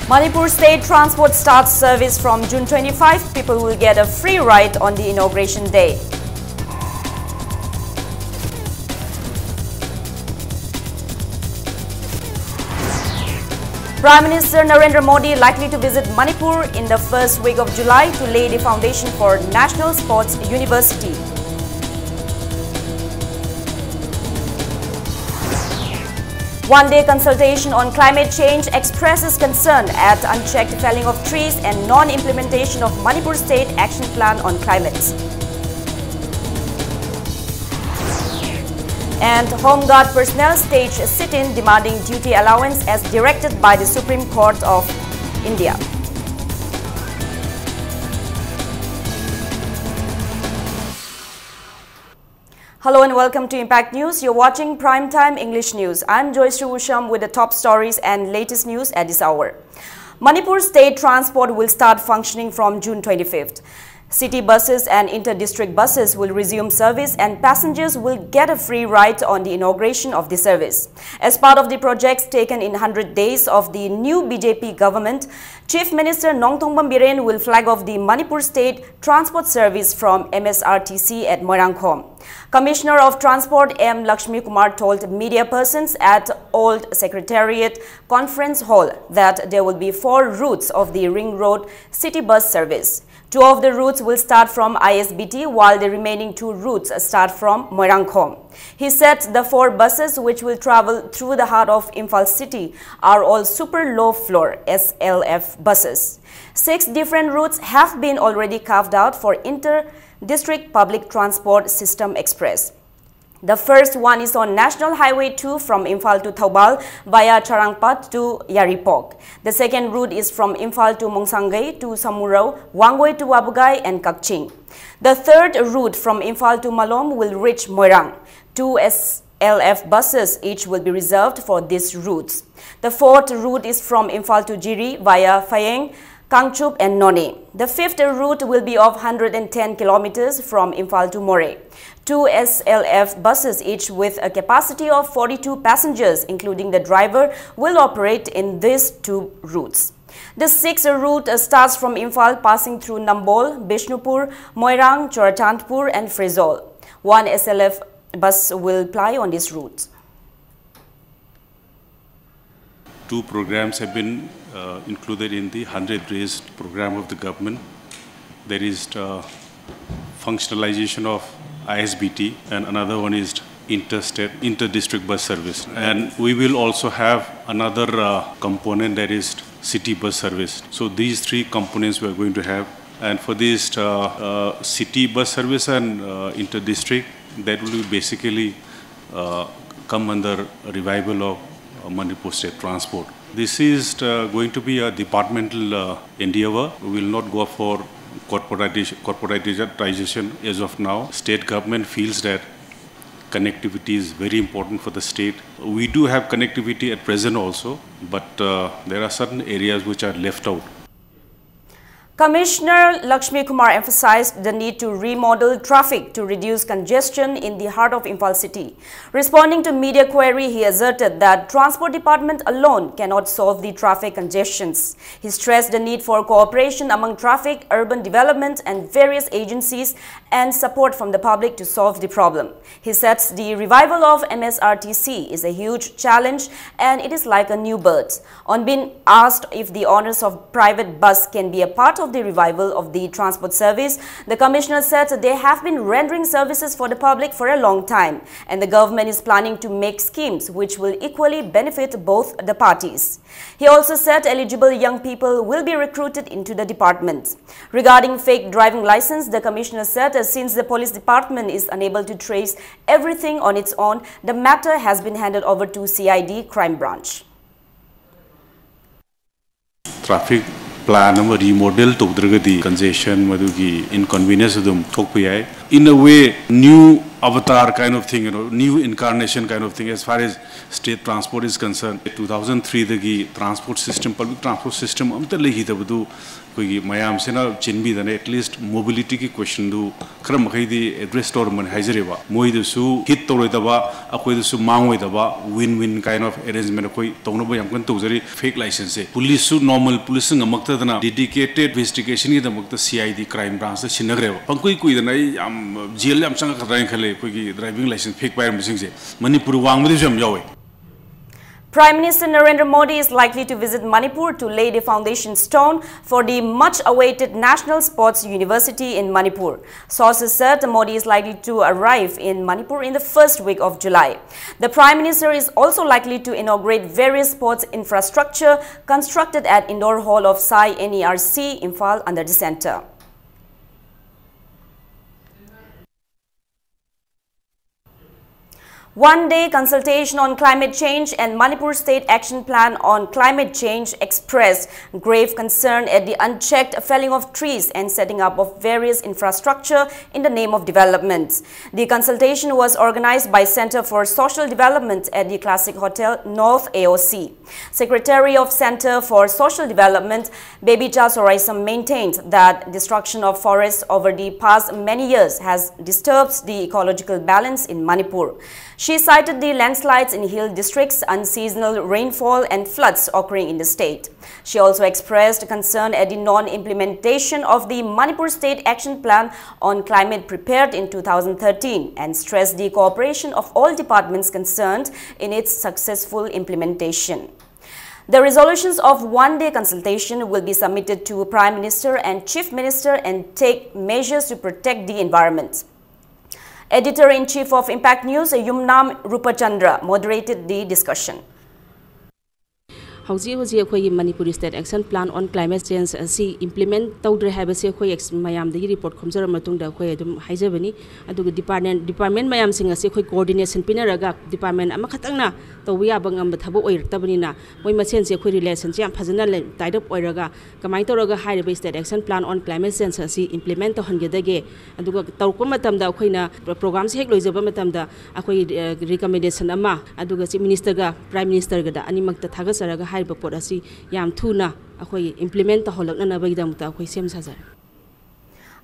Manipur State Transport starts service from June 25. People will get a free ride on the inauguration day. Prime Minister Narendra Modi likely to visit Manipur in the first week of July to lay the foundation for National Sports University. One-day consultation on climate change expresses concern at unchecked felling of trees and non-implementation of Manipur State Action Plan on Climate. And Home Guard personnel stage a sit-in demanding duty allowance as directed by the Supreme Court of India. Hello and welcome to Impact News. You're watching Primetime English News. I'm Joyce Rusham with the top stories and latest news at this hour. Manipur State Transport will start functioning from June 25th. City buses and inter-district buses will resume service and passengers will get a free ride on the inauguration of the service. As part of the projects taken in 100 days of the new BJP government, Chief Minister Nongthongpam Biren will flag off the Manipur State Transport Service from MSRTC at Moirangkhom. Commissioner of Transport M. Lakshmi Kumar told media persons at Old Secretariat Conference Hall that there will be 4 routes of the Ring Road city bus service. 2 of the routes will start from ISBT while the remaining 2 routes start from Moirangkhom. He said the 4 buses which will travel through the heart of Imphal city are all super low floor SLF buses. 6 different routes have been already carved out for inter-district public transport system express. The first one is on National Highway 2 from Imphal to Thoubal via Charangpat to Yaripok. The second route is from Imphal to Mongsangai to Samurao, Wangoi to Wabugai and Kakching. The third route from Imphal to Malom will reach Moirang. 2 SLF buses each will be reserved for these routes. The fourth route is from Imphal to Jiri via Phayeng, Kangchup and None. The fifth route will be of 110 kilometers from Imphal to More. 2 SLF buses each with a capacity of 42 passengers including the driver will operate in these 2 routes. The 6th route starts from Imphal passing through Nambol, Bishnupur, Moirang, Chorachandpur and Frizol. 1 SLF bus will ply on this route. 2 programs have been included in the 100 days program of the government. There is functionalization of ISBT and another one is inter-district bus service. And we will also have another component that is city bus service. So these 3 components we are going to have. And for this city bus service and inter-district, that will basically come under a revival of Manipur State Transport. This is going to be a departmental endeavor. We will not go for corporatization as of now. State government feels that connectivity is very important for the state. We do have connectivity at present also, but there are certain areas which are left out. Commissioner Lakshmi Kumar emphasized the need to remodel traffic to reduce congestion in the heart of Imphal city. Responding to media query, he asserted that Transport Department alone cannot solve the traffic congestions. He stressed the need for cooperation among traffic, urban development and various agencies and support from the public to solve the problem. He said the revival of MSRTC is a huge challenge and it is like a new birth. On being asked if the owners of private bus can be a part of the revival of the transport service, the commissioner said they have been rendering services for the public for a long time and the government is planning to make schemes which will equally benefit both the parties. He also said eligible young people will be recruited into the department. Regarding fake driving license, the commissioner said since the police department is unable to trace everything on its own, the matter has been handed over to CID crime branch. Traffic plan remodel to congestion inconvenience in a way new avatar kind of thing, new incarnation kind of thing as far as state transport is concerned. 2003 the transport system, public transport system, mayam sena chinbi dane at least mobility ki question du kram khai di address tor man haizareba moi du su hit tor daba akoi du su mang daba win win kind of arrangement koi tongno ba yam kan tawjari fake license police su normal police ngamakta dana dedicated investigation gi damakta CID crime branch se sinagreba pangkoi kui dana yam jail yam changa khadai khale koi gi driving license fake bayam sing se Manipur wang ma jam yawe. Prime Minister Narendra Modi is likely to visit Manipur to lay the foundation stone for the much-awaited National Sports University in Manipur. Sources said Modi is likely to arrive in Manipur in the first week of July. The Prime Minister is also likely to inaugurate various sports infrastructure constructed at Indoor Hall of Sai NERC, Imphal, under the centre. One-day consultation on climate change and Manipur State Action Plan on Climate Change expressed grave concern at the unchecked felling of trees and setting up of various infrastructure in the name of development. The consultation was organized by Center for Social Development at the Classic Hotel North AOC. Secretary of Center for Social Development, Babija Soraisam, maintained that destruction of forests over the past many years has disturbed the ecological balance in Manipur. She cited the landslides in hill districts, unseasonal rainfall and floods occurring in the state. She also expressed concern at the non-implementation of the Manipur State Action Plan on Climate prepared in 2013 and stressed the cooperation of all departments concerned in its successful implementation. The resolutions of one-day consultation will be submitted to Prime Minister and Chief Minister and take measures to protect the environment. Editor-in-Chief of Impact News, Yumnam Rupachandra, moderated the discussion. Hauji akhoi Manipur State Action Plan on Climate Change asi implement tawdre habase akhoi mayam dagi report khomjara matung da akhoi adum haijabani aduga department mayam sing asi akhoi coordination pinaraga department ama khatangna tawya bangam thabu oirtabani na moi masen se akhoi relation jam phajana tied up oiraga kamai toraga high State Action Plan on Climate Change asi implement to hangedage aduga tawko matam da akhoi na program se hek loijaba matam da akhoi recommendation ama aduga chief minister ga prime minister ga da animak ta thagasaraga report asi yam thuna akhoi implement ta holakna na bagidam ta akhoi sem sajar.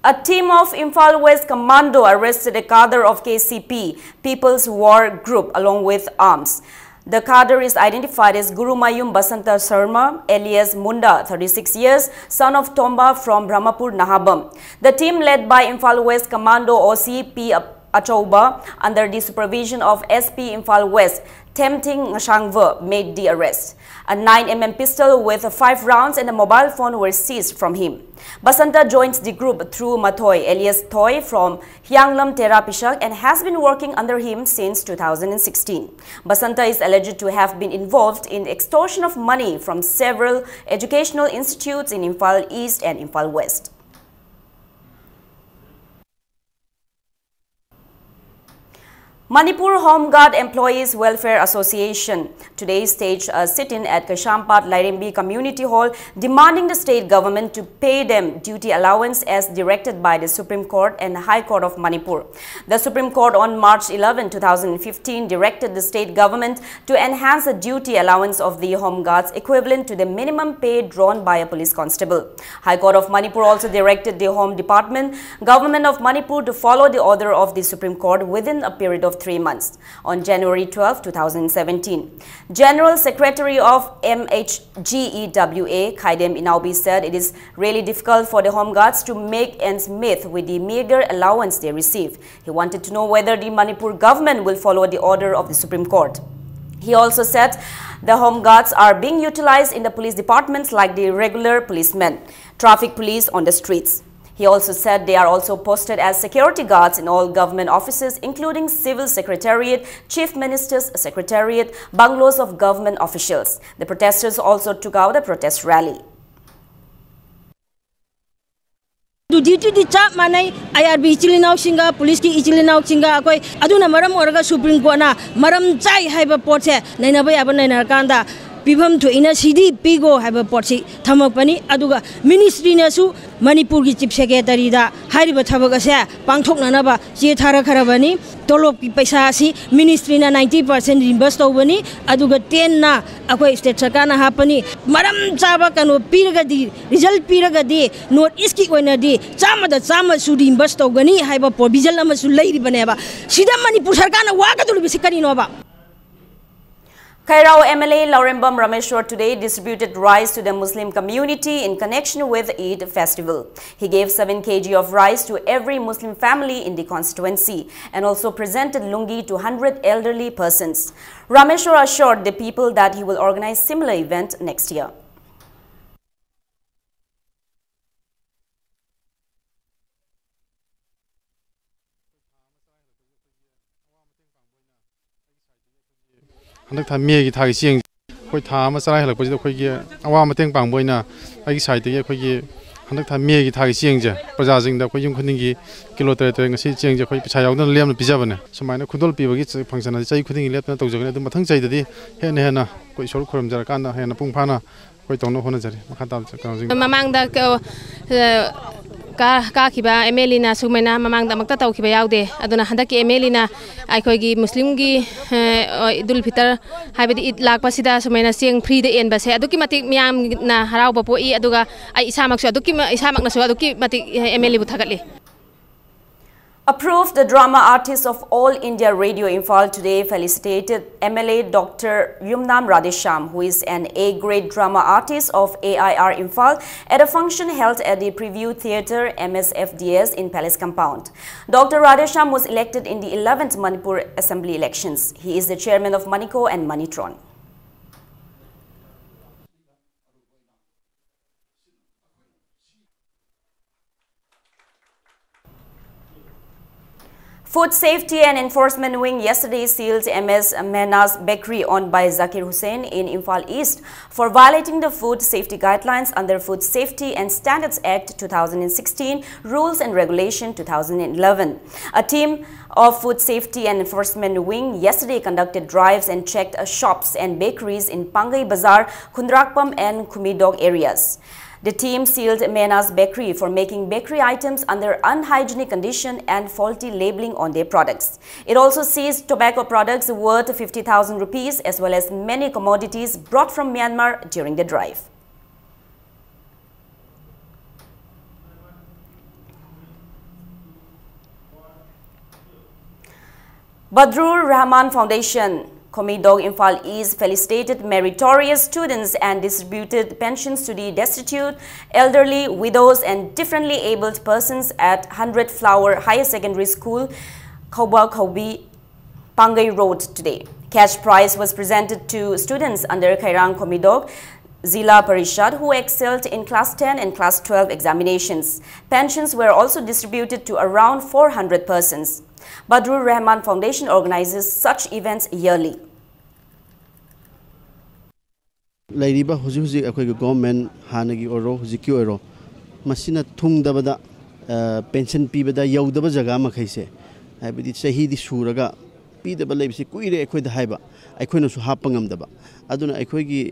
A team of Imphal West Commando arrested a cadre of KCP, People's War Group, along with arms. The cadre is identified as Guru Mayum Basanta Sarma, alias Munda, 36 years, son of Tomba from Brahmapur, Nahabam. The team led by Imphal West Commando OC P. Achauba under the supervision of SP Imphal West, Temting Ngashangva, made the arrest. A 9mm pistol with 5 rounds and a mobile phone were seized from him. Basanta joined the group through Matoy, alias Toy, from Hyanglam Terapisak and has been working under him since 2016. Basanta is alleged to have been involved in extortion of money from several educational institutes in Imphal East and Imphal West. Manipur Home Guard Employees Welfare Association today staged a sit-in at Kashampat Lairembi Community Hall demanding the state government to pay them duty allowance as directed by the Supreme Court and High Court of Manipur. The Supreme Court on March 11, 2015 directed the state government to enhance the duty allowance of the Home Guards equivalent to the minimum pay drawn by a police constable. High Court of Manipur also directed the Home Department, Government of Manipur to follow the order of the Supreme Court within a period of 3 months. On January 12, 2017, General Secretary of MHGEWA, Khaidem Inaubi, said it is really difficult for the Home Guards to make ends meet with the meager allowance they receive. He wanted to know whether the Manipur government will follow the order of the Supreme Court. He also said the Home Guards are being utilized in the police departments like the regular policemen, traffic police on the streets. He also said they are also posted as security guards in all government offices, including Civil Secretariat, Chief Minister's Secretariat, bungalows of government officials. The protesters also took out a protest rally. Duty di chap manai IRB ichilinaw singa police ki ichilinaw singa akoi aduna maram oraga Supreme Court na maram chai haiba pot se naina ba yaba naina kanda पीफम थोइना सिदी पीगो हाइबा पोटसी थमकपनी अदुगा ministry नसु मणिपुर की चीफ सेक्रेटरी दा हाइरिबा थबक असे पांगथोकनानबा चे थारा खरबनी तोलोप की पैसा असि मिनिस्ट्री ना 90% रिइंबर्स तौबनी अदुगा 10 ना अखोय स्टेट सरकार ना हापनी मरम चाबा कनो पीरगदी रिजल्ट पीरगदी नॉर्थ ईस्ट की ओइनादी चामा सु रिइंबर्स तौगनी हाइबा प्रोविजन अमसु लैरिबनेबा सिदा मणिपुर सरकार ना वागदुलबिसि करिनोबा Kairao MLA Laurembam Rameshwar today distributed rice to the Muslim community in connection with Eid festival. He gave 7 kg of rice to every Muslim family in the constituency and also presented lungi to 100 elderly persons. Rameshwar assured the people that he will organize similar event next year. हंदक था मे की थागी Cheng कोई था मा चराई हलक कोई अवा मतेंग पांगबोइना आई side के कोई हंदक था मे की थागी चेंग जे प्रजा जिंग दा कोई युम खुनिंग की किलो तरे ngasi चेंग जे कोई पिछा यावदन लेम पिजाबने समायना खुदोल पिबगी फंक्शन चै खुदिंग लेपना तौजगने अदु मथंग चैददी हेन हेना कोई सोर खुरम जरा काना हेना पुंग फाना कोई तौनो होना जरे मखा ताम जिंग ममांग दा का खिबा एमएलए ना सुमेना ममांग दा मक्ता तौखिबा यावदे अदुना हंदक एमएलए ना आइखोगी मुस्लिम की ईद उल फितर हाइबदी ईद लाकपासिदा सुमेना चेंग फ्री दे एनबसे अदुकी मतिक मियाम ना हराव पोई अदुगा आई इसामकसु अदुकी इसामकनासु अदुकी मतिक एमएलए बु थागतले Approved, the drama artist of All India Radio Imphal today felicitated MLA Dr. Yumnam Radhesham, who is an A-grade drama artist of AIR Imphal, at a function held at the Preview Theatre MSFDS in Palace Compound. Dr. Radhesham was elected in the 11th Manipur Assembly elections. He is the chairman of Maniko and Manitron. Food Safety and Enforcement Wing yesterday sealed MS Menas Bakery owned by Zakir Hussain in Imphal East for violating the food safety guidelines under Food Safety and Standards Act 2016, Rules and Regulation 2011. A team of Food Safety and Enforcement Wing yesterday conducted drives and checked shops and bakeries in Pangai Bazar, Kundrakpam and Kumidog areas. The team sealed Mena's Bakery for making bakery items under unhygienic condition and faulty labeling on their products. It also seized tobacco products worth 50,000 rupees as well as many commodities brought from Myanmar during the drive. Badrur Rahman Foundation Komidog Imphal East felicitated meritorious students and distributed pensions to the destitute, elderly, widows and differently abled persons at 100 Flower Higher Secondary School, Khauba Khaubi, Pangai Road today. Cash prize was presented to students under Khairang Komidog Zila Parishad who excelled in Class 10 and Class 12 examinations. Pensions were also distributed to around 400 persons. Badrur Rahman Foundation organizes such events yearly. Lairiba huji akhoi government hanagi oro hujiki oro masina thungdabada pension pibada yaudaba jaga makhaise haibidi sahi di suraga pidaba leibisi kuire akhoi da haiba akhoi su hapangamdaba aduna akhoi gi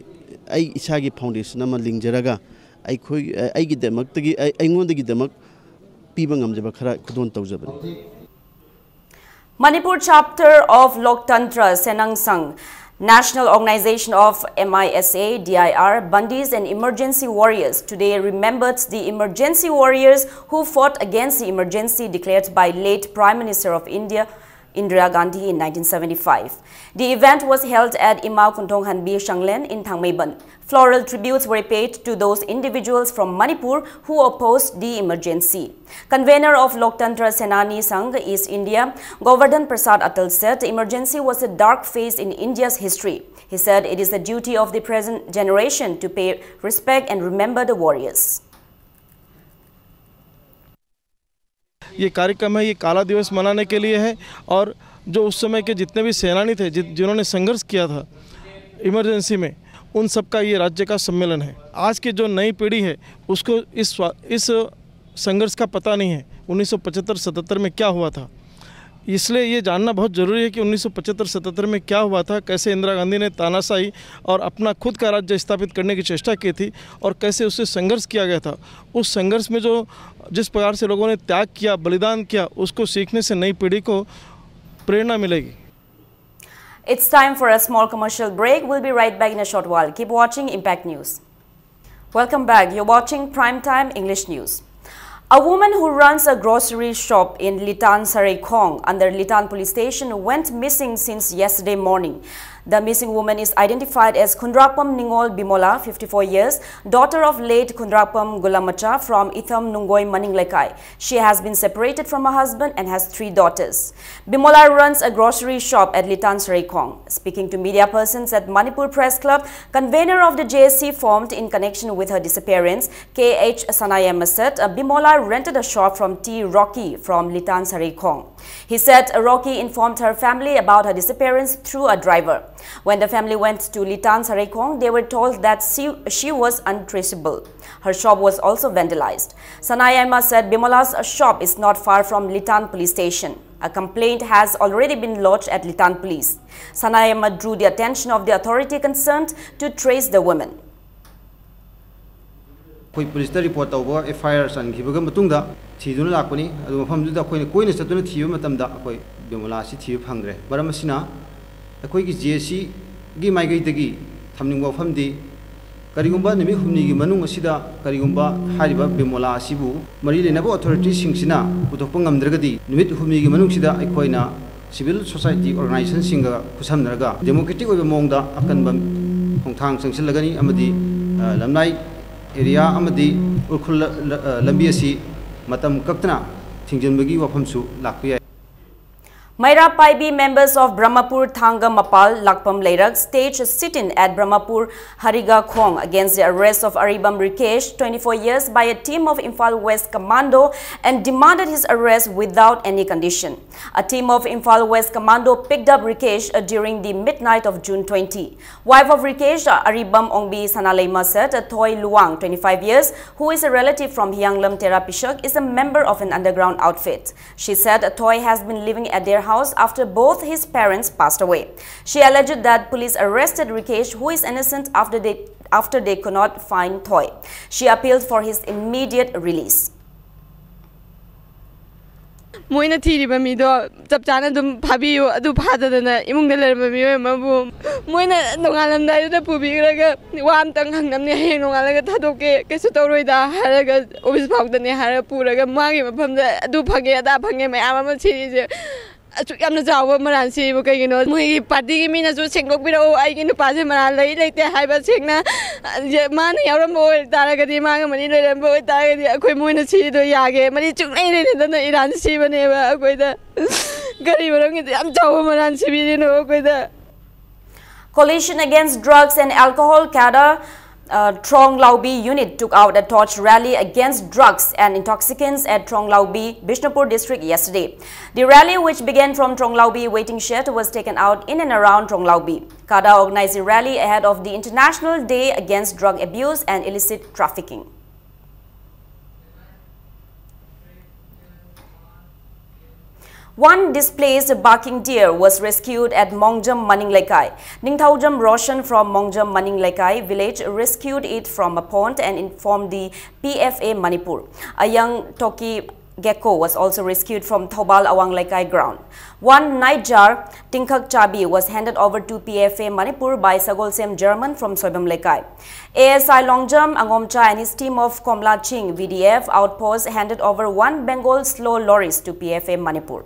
ai isagi foundation ama lingjaraga akhoi ai gi demak tagi aingonda gi demak piba ngamjaba khara khudon tawjabani. Manipur chapter of Loktantra Senang Sangh, National Organization of MISA, DIR, Bandis and Emergency Warriors today remembered the emergency warriors who fought against the emergency declared by late Prime Minister of India, Indira Gandhi in 1975. The event was held at Imau Kuntong Hanbi Shanglen in Thangmeiban. Floral tributes were paid to those individuals from Manipur who opposed the emergency. Convener of Loktantra Senani Sangh East India, Govardhan Prasad Atal said the emergency was a dark phase in India's history. He said it is the duty of the present generation to pay respect and remember the warriors. ये कार्यक्रम है, ये काला दिवस मनाने के लिए है और जो उस समय के जितने भी सेनानी थे जिन्होंने संघर्ष किया था इमरजेंसी में, उन सब का ये राज्य का सम्मेलन है। आज की जो नई पीढ़ी है उसको इस संघर्ष का पता नहीं है 1975-77 में क्या हुआ था। इसलिए ये जानना बहुत ज़रूरी है कि 1975-77 में क्या हुआ था, कैसे इंदिरा गांधी ने तानाशाही और अपना खुद का राज्य स्थापित करने की चेष्टा की थी और कैसे उससे संघर्ष किया गया था। उस संघर्ष में जो जिस प्रकार से लोगों ने त्याग किया, बलिदान किया, उसको सीखने से नई पीढ़ी को प्रेरणा मिलेगी। It's time for a small commercial break. We'll be right back in a short while. Keep watching Impact News. Welcome back. You're watching Primetime English News. A woman who runs a grocery shop in Litan Sarai-Khong under Litan police station went missing since yesterday morning. The missing woman is identified as Kundrapam Ningol Bimola, 54 years, daughter of late Kundrapam Gulamacha from Itham Nungoi Maninglekai. She has been separated from her husband and has 3 daughters. Bimola runs a grocery shop at Litan Sarai-Khong. Speaking to media persons at Manipur Press Club, convener of the JSC formed in connection with her disappearance, K.H. Sanayama said Bimola rented a shop from T. Rocky from Litan Sarai-Khong. He said Rocky informed her family about her disappearance through a driver. When the family went to Litan Sarai-Khong, they were told that she was untraceable. Her shop was also vandalized. Sanayama said Bimola's shop is not far from Litan police station. A complaint has already been lodged at Litan police. Sanayama drew the attention of the authority concerned to trace the woman. Police report over FIR and Kibugamatunda, Tiduna Laponi, Adumamduda, Queen Satuna Tiu Matamda, Bimola City of Hungary, Baramasina. A quick GSC, give my gate the gee, Taming of Hamdi, Karigumba, Nemi Humni, Manu Sida, Karigumba, Hariba, Bimola, Sibu, Marine Nabo Authority Singsina, Putopungam Dragadi, Nimit Humni Manusida, Equina, Civil Society Organization Singer, Kusam Naga, Democratic of Monda, Akanbam, Hongtang, Sansilagani, Amadi, Lamnai, area Amadi, Urkula Lambiasi, Matam Kaptana, Tingjambagi Wapamsu, Lakia. Maira Paibi members of Brahmapur Thanga Mapal Lakpam Leirak staged a sit-in at Brahmapur Hariga Khong against the arrest of Aribam Rikesh, 24 years, by a team of Imphal West Commando and demanded his arrest without any condition. A team of Imphal West Commando picked up Rikesh during the midnight of June 20. Wife of Rikesh, Aribam Ongbi Sanalaima said Toy Luang, 25 years, who is a relative from Hyanglam Terapishak, is a member of an underground outfit. She said Toy has been living at their house after both his parents passed away. She alleged that police arrested Rikesh, who is innocent, after they could not find Toy. She appealed for his immediate release. Moina thiriba mido chap chana dum phabiyo adu phadadana imungda lerba miyo mabu moina nongalam dai da pubiraga wam tang hangnamne heng nongalaga thadoke kesu tawroida haraga office phawdane hara puraga magi mafamda adu phage ada phange mayam ama chiri Yamna Jawa Maransi, Mukino, Mui Padi Mina Singlo, I can pass him around late, Hyper Signa, Mani Yarambo, Taragadi Mangamani, and Boy Taragadi, Aquimuna Chi, the Yage, Mani took any than the Iran Siva never, with the Garibarang, I'm Jawa Maransi, with the Coalition Against Drugs and Alcohol, CADA, Trong Laubi unit took out a torch rally against drugs and intoxicants at Trong Laubi, Bishnupur district yesterday. The rally, which began from Trong Laubi waiting shed, was taken out in and around Trong Laubi. CADA organized the rally ahead of the International Day Against Drug Abuse and Illicit Trafficking. One displaced barking deer was rescued at Mongjam Maninglekai. Ningthaujam Roshan from Mongjam Maninglekai village rescued it from a pond and informed the PFA Manipur. A young Toki gecko was also rescued from Thobal Awanglekai ground. One nightjar, Tingkhak Chabi, was handed over to PFA Manipur by Sagolsem German from Soibam Lekai. ASI Longjam Angomcha and his team of Komla Ching VDF outpost handed over 1 Bengal slow lorries to PFA Manipur.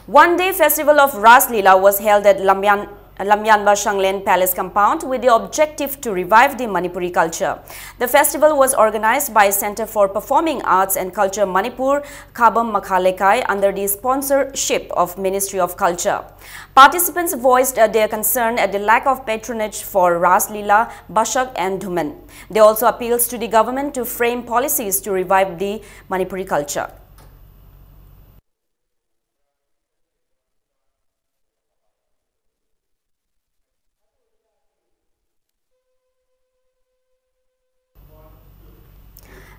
One-day festival of Ras Leela was held at Lamyanba Shanglen Palace compound with the objective to revive the Manipuri culture. The festival was organized by Center for Performing Arts and Culture Manipur, Khabam Makhalekai, under the sponsorship of Ministry of Culture. Participants voiced their concern at the lack of patronage for Ras Leela, Bashak and Dhuman. They also appealed to the government to frame policies to revive the Manipuri culture.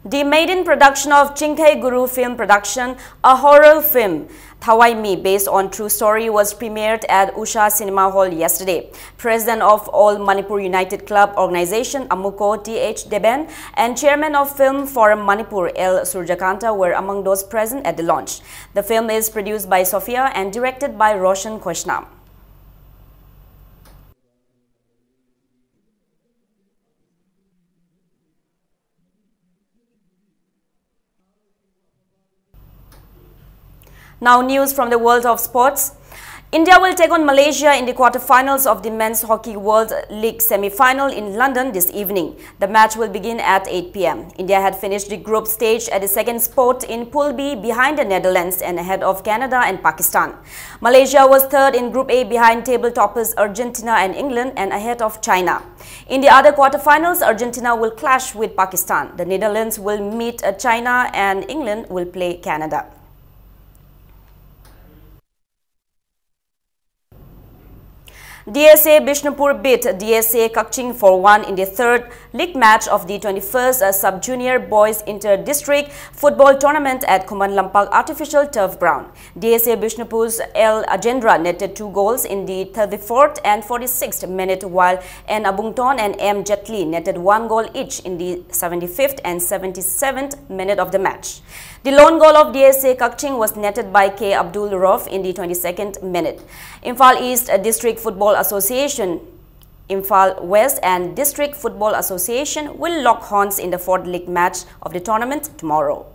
The maiden production of Chinkhe Guru film production, a horror film, Thawai Mi, based on true story, was premiered at Usha Cinema Hall yesterday. President of All Manipur United Club Organization, Amuko T.H. Deben, and Chairman of Film Forum Manipur, L. Surjakanta, were among those present at the launch. The film is produced by Sophia and directed by Roshan Khoshnam. Now news from the world of sports. India will take on Malaysia in the quarterfinals of the Men's Hockey World League semi-final in London this evening. The match will begin at 8 p.m. India had finished the group stage at the second spot in Pool B behind the Netherlands and ahead of Canada and Pakistan. Malaysia was third in Group A behind table toppers Argentina and England and ahead of China. In the other quarterfinals, Argentina will clash with Pakistan. The Netherlands will meet China and England will play Canada. DSA Bishnupur beat DSA Kakching 4-1 in the third league match of the 21st Sub-Junior Boys Inter-District Football Tournament at Kuman Lampak Artificial Turf Ground. DSA Bishnupur's L. Ajendra netted 2 goals in the 34th and 46th minute, while N. Abungton and M. Jetli netted 1 goal each in the 75th and 77th minute of the match. The lone goal of DSA Kakching was netted by K. Abdul Rauf in the 22nd minute. Imphal East District Football Association, Imphal West and District Football Association will lock horns in the 4th league match of the tournament tomorrow.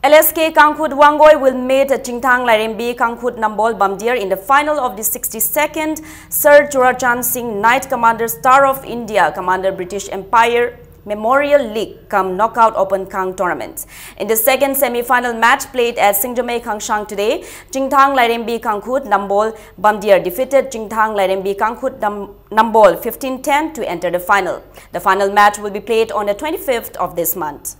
LSK Kangkhut Wangoi will meet Chingthang Lairembi Kangkhut Nambol Bamdir in the final of the 62nd Sir Churachan Singh Knight Commander Star of India Commander British Empire Memorial League cum Knockout Open Kang tournament. In the second semi-final match played at Singjome Kangshang today, Chingthang Lairembi Kangkhut Nambol Bamdir defeated Chingthang Lairembi Kangkhut Nambol 15-10 to enter the final. The final match will be played on the 25th of this month.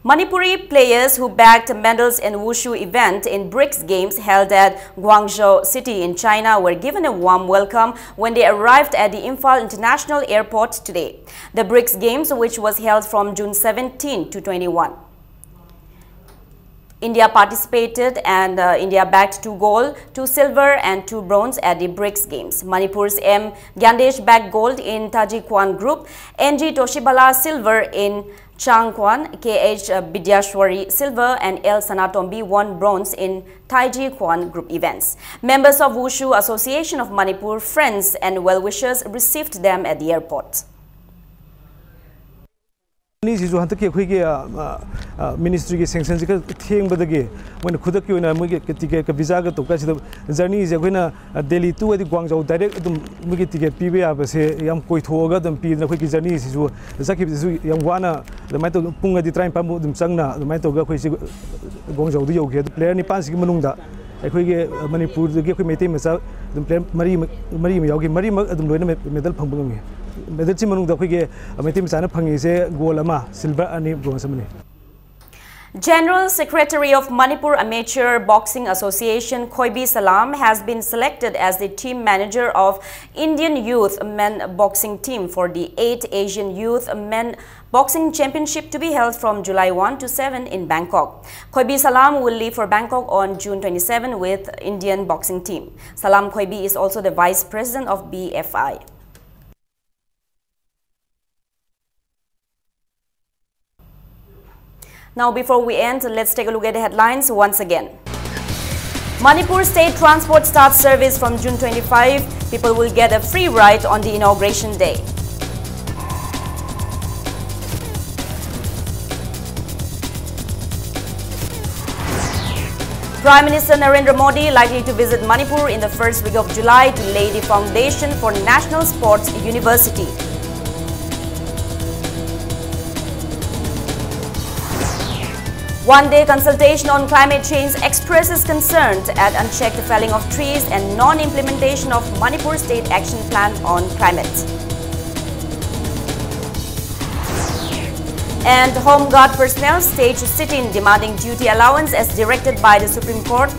Manipuri players who bagged medals in Wushu event in BRICS Games held at Guangzhou City in China were given a warm welcome when they arrived at the Imphal International Airport today. The BRICS Games, which was held from June 17 to 21. India participated and India bagged 2 gold, 2 silver and 2 bronze at the BRICS Games. Manipur's M. Gyandesh bagged gold in Tajikwan group, NG Toshibala silver in Changkwan, KH Bidyashwari silver and L. Sanatombi won bronze in Taiji Kwan group events. Members of Wushu Association of Manipur, friends and well-wishers received them at the airport. Ministry के sanction से थेंग बदगे मन खुद की ओना मुगे ticket का visa का तोका सिद जर्नी जे कोइना दिल्ली टू अदि ग्वांगजौ डायरेक्ट अदुम मुगे टिकट पीबे याबसे याम कोइ थोगा दम पी न कोइ जर्नी सिसु सखि सिसु याम वाना दमाय तो पुंग अदि ट्राइन पाम दम चंगना दमाय तो गा कोइ सि ग्वांगजौ दि योगे प्लेयर नि पांच की मनुंगदा अखोइगे मणिपुर दगे कोइ मेते मसा दम प्लेयर मरी मरी यावगे मरी मग अदुम लोइना मेडल फंगबंगे मेडल सि मनुंगदा अखोइगे मेते मसाना फंगिसे गोल अमा सिल्वर अनि ब्रोंज अमने. General Secretary of Manipur Amateur Boxing Association Khoibi Salam has been selected as the team manager of Indian Youth Men Boxing Team for the 8th Asian Youth Men Boxing Championship to be held from July 1 to 7 in Bangkok. Khoibi Salam will leave for Bangkok on June 27 with Indian Boxing Team. Salam Khoibi is also the Vice President of BFI. Now, before we end, let's take a look at the headlines once again. Manipur State Transport starts service from June 25. People will get a free ride on the inauguration day. Prime Minister Narendra Modi likely to visit Manipur in the first week of July to lay the foundation for National Sports University. One-day consultation on climate change expresses concerns at unchecked felling of trees and non-implementation of Manipur State Action Plan on Climate. And Home Guard personnel staged sit-in demanding duty allowance as directed by the Supreme Court.